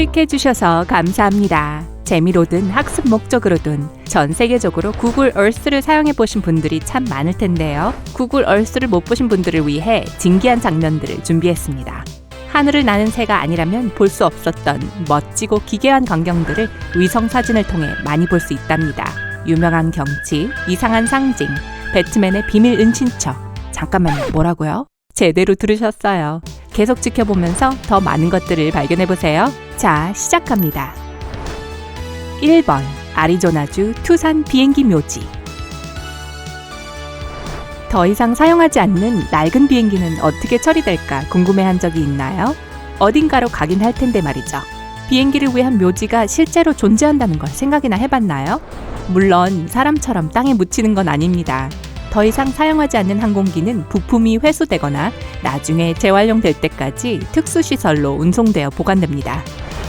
클릭해주셔서 감사합니다. 재미로든 학습 목적으로든 전 세계적으로 구글 얼스를 사용해보신 분들이 참 많을 텐데요. 구글 얼스를 못 보신 분들을 위해 진기한 장면들을 준비했습니다. 하늘을 나는 새가 아니라면 볼 수 없었던 멋지고 기괴한 광경들을 위성 사진을 통해 많이 볼 수 있답니다. 유명한 경치, 이상한 상징, 배트맨의 비밀 은신처. 잠깐만요, 뭐라고요? 제대로 들으셨어요. 계속 지켜보면서 더 많은 것들을 발견해보세요. 자, 시작합니다. 1번 아리조나주 투산 비행기 묘지. 더 이상 사용하지 않는 낡은 비행기는 어떻게 처리될까 궁금해한 적이 있나요? 어딘가로 가긴 할 텐데 말이죠. 비행기를 위한 묘지가 실제로 존재한다는 걸 생각이나 해봤나요? 물론 사람처럼 땅에 묻히는 건 아닙니다. 더 이상 사용하지 않는 항공기는 부품이 회수되거나 나중에 재활용될 때까지 특수시설로 운송되어 보관됩니다.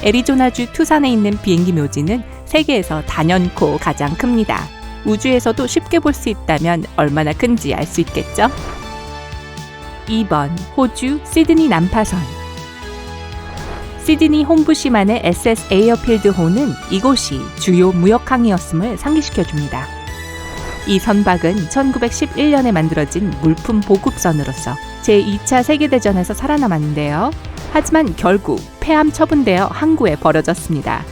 애리조나주 투산에 있는 비행기 묘지는 세계에서 단연코 가장 큽니다. 우주에서도 쉽게 볼 수 있다면 얼마나 큰지 알 수 있겠죠? 2번 호주 시드니 난파선. 시드니 홈부시만의 SS 에어필드호는 이곳이 주요 무역항이었음을 상기시켜줍니다. 이 선박은 1911년에 만들어진 물품 보급선으로서 제2차 세계대전에서 살아남았는데요. 하지만 결국 폐암 처분되어 항구에 버려졌습니다.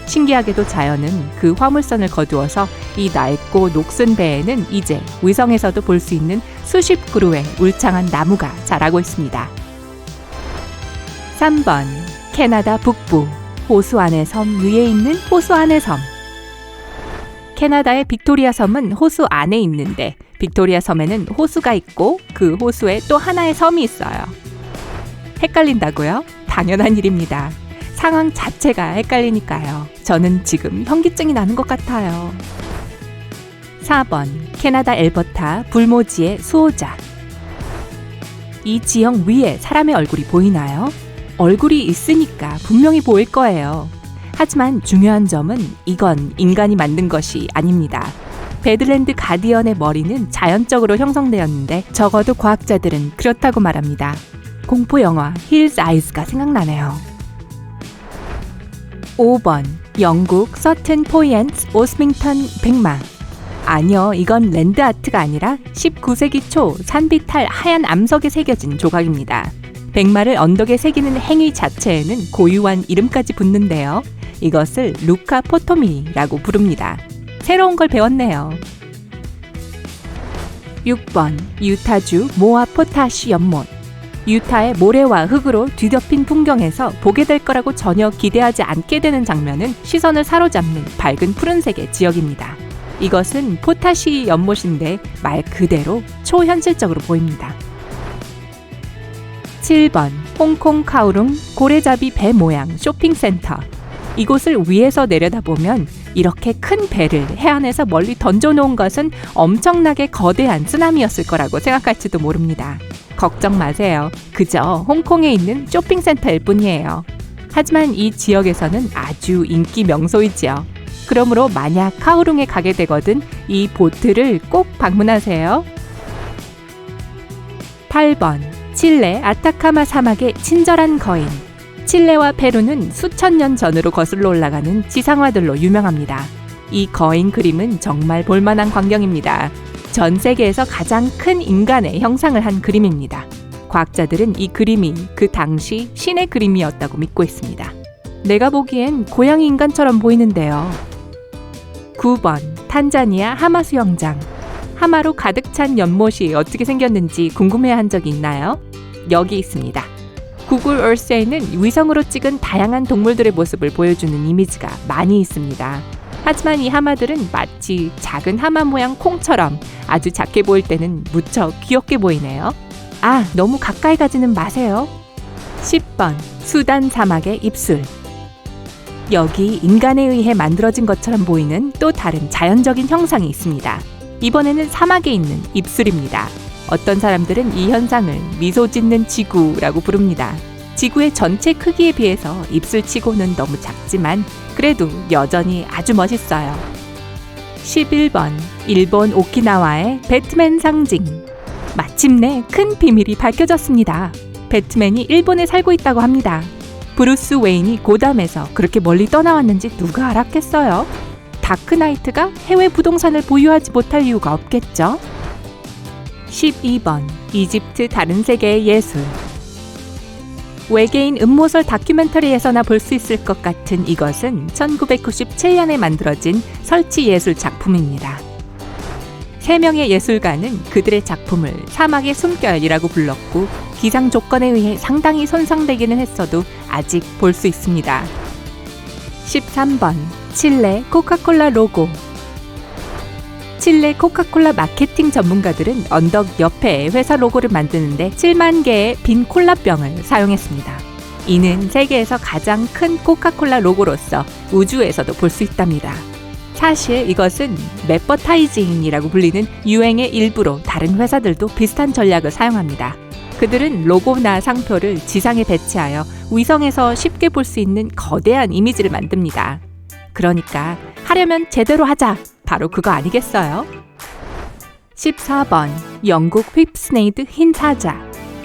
신기하게도 자연은 그 화물선을 거두어서 이 낡고 녹슨 배에는 이제 위성에서도 볼 수 있는 수십 그루의 울창한 나무가 자라고 있습니다. 3번 캐나다 북부 호수 안의 섬 위에 있는 호수 안의 섬. 캐나다의 빅토리아 섬은 호수 안에 있는데 빅토리아 섬에는 호수가 있고 그 호수에 또 하나의 섬이 있어요. 헷갈린다고요? 당연한 일입니다. 상황 자체가 헷갈리니까요. 저는 지금 현기증이 나는 것 같아요. 4번 캐나다 엘버타 불모지의 수호자. 이 지형 위에 사람의 얼굴이 보이나요? 얼굴이 있으니까 분명히 보일 거예요. 하지만 중요한 점은 이건 인간이 만든 것이 아닙니다. 배들랜드 가디언의 머리는 자연적으로 형성되었는데 적어도 과학자들은 그렇다고 말합니다. 공포 영화 힐즈 아이즈가 생각나네요. 5번 영국 서튼 포이앤스 오스밍턴 백마. 아니요, 이건 랜드아트가 아니라 19세기 초 산비탈 하얀 암석에 새겨진 조각입니다. 백마를 언덕에 새기는 행위 자체에는 고유한 이름까지 붙는데요. 이것을 루카 포토미라고 부릅니다. 새로운 걸 배웠네요. 6번 유타주 모아 포타시 연못. 유타의 모래와 흙으로 뒤덮인 풍경에서 보게 될 거라고 전혀 기대하지 않게 되는 장면은 시선을 사로잡는 밝은 푸른색의 지역입니다. 이것은 포타시 연못인데 말 그대로 초현실적으로 보입니다. 7번 홍콩 카오룽 고래잡이 배 모양 쇼핑센터. 이곳을 위에서 내려다보면 이렇게 큰 배를 해안에서 멀리 던져놓은 것은 엄청나게 거대한 쓰나미였을 거라고 생각할지도 모릅니다. 걱정 마세요. 그저 홍콩에 있는 쇼핑센터일 뿐이에요. 하지만 이 지역에서는 아주 인기 명소이지요. 그러므로 만약 카오룽에 가게 되거든 이 보트를 꼭 방문하세요. 8번 칠레 아타카마 사막의 친절한 거인. 칠레와 페루는 수천 년 전으로 거슬러 올라가는 지상화들로 유명합니다. 이 거인 그림은 정말 볼만한 광경입니다. 전 세계에서 가장 큰 인간의 형상을 한 그림입니다. 과학자들은 이 그림이 그 당시 신의 그림이었다고 믿고 있습니다. 내가 보기엔 고양이 인간처럼 보이는데요. 9번 탄자니아 하마 수영장. 하마로 가득 찬 연못이 어떻게 생겼는지 궁금해한 적이 있나요? 여기 있습니다. 구글 얼스에는 위성으로 찍은 다양한 동물들의 모습을 보여주는 이미지가 많이 있습니다. 하지만 이 하마들은 마치 작은 하마 모양 콩처럼 아주 작게 보일 때는 무척 귀엽게 보이네요. 아, 너무 가까이 가지는 마세요. 10번 수단 사막의 입술. 여기 인간에 의해 만들어진 것처럼 보이는 또 다른 자연적인 형상이 있습니다. 이번에는 사막에 있는 입술입니다. 어떤 사람들은 이 현상을 미소 짓는 지구라고 부릅니다. 지구의 전체 크기에 비해서 입술치고는 너무 작지만 그래도 여전히 아주 멋있어요. 11번 일본 오키나와의 배트맨 상징. 마침내 큰 비밀이 밝혀졌습니다. 배트맨이 일본에 살고 있다고 합니다. 브루스 웨인이 고담에서 그렇게 멀리 떠나왔는지 누가 알았겠어요? 다크나이트가 해외 부동산을 보유하지 못할 이유가 없겠죠? 12번 이집트 다른 세계의 예술. 외계인 음모설 다큐멘터리에서나 볼 수 있을 것 같은 이것은 1997년에 만들어진 설치 예술 작품입니다. 3명의 예술가는 그들의 작품을 사막의 숨결이라고 불렀고 기상 조건에 의해 상당히 손상되기는 했어도 아직 볼 수 있습니다. 13번 칠레 코카콜라 로고. 칠레 코카콜라 마케팅 전문가들은 언덕 옆에 회사 로고를 만드는데 7만 개의 빈 콜라병을 사용했습니다. 이는 세계에서 가장 큰 코카콜라 로고로서 우주에서도 볼 수 있답니다. 사실 이것은 매버타이징이라고 불리는 유행의 일부로 다른 회사들도 비슷한 전략을 사용합니다. 그들은 로고나 상표를 지상에 배치하여 위성에서 쉽게 볼 수 있는 거대한 이미지를 만듭니다. 그러니까 하려면 제대로 하자! 바로 그거 아니겠어요? 14번 영국 휩스네이드 흰 사자.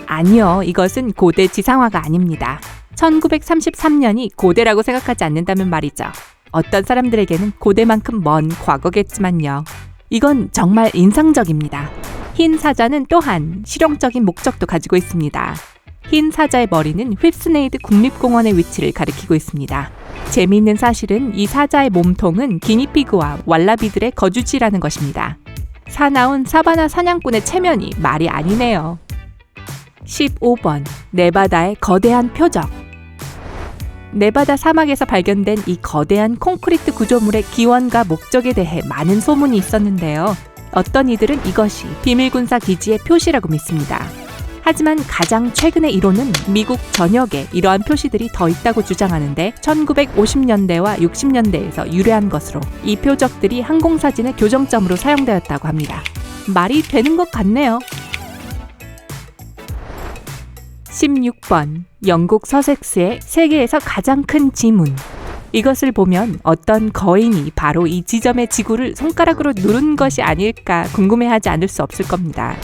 아니요, 이것은 고대 지상화가 아닙니다. 1933년이 고대라고 생각하지 않는다면 말이죠. 어떤 사람들에게는 고대만큼 먼 과거겠지만요. 이건 정말 인상적입니다. 흰 사자는 또한 실용적인 목적도 가지고 있습니다. 흰 사자의 머리는 휩스네이드 국립공원의 위치를 가리키고 있습니다. 재미있는 사실은 이 사자의 몸통은 기니피그와 왈라비들의 거주지라는 것입니다. 사나운 사바나 사냥꾼의 체면이 말이 아니네요. 15번 네바다의 거대한 표적. 네바다 사막에서 발견된 이 거대한 콘크리트 구조물의 기원과 목적에 대해 많은 소문이 있었는데요. 어떤 이들은 이것이 비밀군사 기지의 표시라고 믿습니다. 하지만 가장 최근의 이론은 미국 전역에 이러한 표시들이 더 있다고 주장하는데 1950년대와 60년대에서 유래한 것으로 이 표적들이 항공사진의 교정점으로 사용되었다고 합니다. 말이 되는 것 같네요. 16번 영국 서섹스의 세계에서 가장 큰 지문. 이것을 보면 어떤 거인이 바로 이 지점의 지구를 손가락으로 누른 것이 아닐까 궁금해하지 않을 수 없을 겁니다.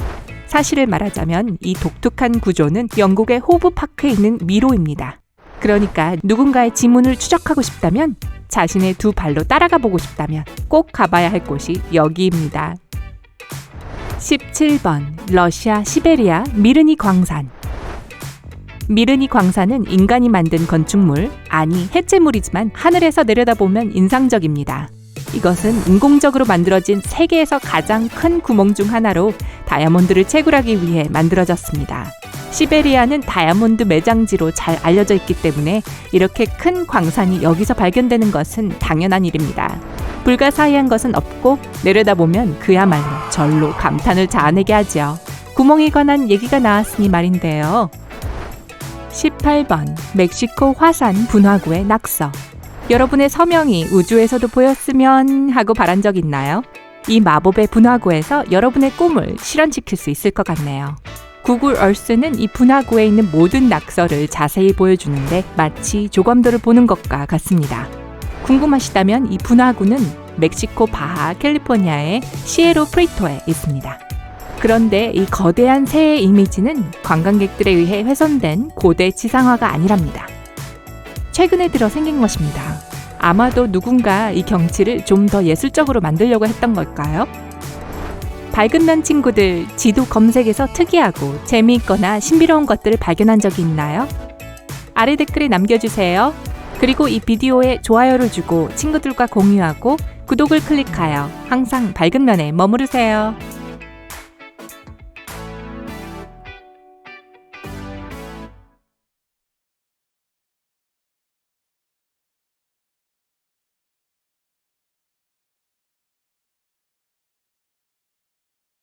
사실을 말하자면 이 독특한 구조는 영국의 호브파크에 있는 미로입니다. 그러니까 누군가의 지문을 추적하고 싶다면, 자신의 두 발로 따라가 보고 싶다면 꼭 가봐야 할 곳이 여기입니다. 17번 러시아 시베리아 미르니 광산. 미르니 광산은 인간이 만든 건축물, 아니 해체물이지만 하늘에서 내려다보면 인상적입니다. 이것은 인공적으로 만들어진 세계에서 가장 큰 구멍 중 하나로 다이아몬드를 채굴하기 위해 만들어졌습니다. 시베리아는 다이아몬드 매장지로 잘 알려져 있기 때문에 이렇게 큰 광산이 여기서 발견되는 것은 당연한 일입니다. 불가사의한 것은 없고 내려다보면 그야말로 절로 감탄을 자아내게 하죠. 구멍에 관한 얘기가 나왔으니 말인데요. 18번 멕시코 화산 분화구의 낙서. 여러분의 서명이 우주에서도 보였으면 하고 바란 적 있나요? 이 마법의 분화구에서 여러분의 꿈을 실현시킬 수 있을 것 같네요. 구글 얼스는 이 분화구에 있는 모든 낙서를 자세히 보여주는데 마치 조감도를 보는 것과 같습니다. 궁금하시다면 이 분화구는 멕시코 바하 캘리포니아의 시에로 프리토에 있습니다. 그런데 이 거대한 새의 이미지는 관광객들에 의해 훼손된 고대 지상화가 아니랍니다. 최근에 들어 생긴 것입니다. 아마도 누군가 이 경치를 좀 더 예술적으로 만들려고 했던 걸까요? 밝은 면 친구들, 지도 검색에서 특이하고 재미있거나 신비로운 것들을 발견한 적이 있나요? 아래 댓글에 남겨주세요. 그리고 이 비디오에 좋아요를 주고 친구들과 공유하고 구독을 클릭하여 항상 밝은 면에 머무르세요.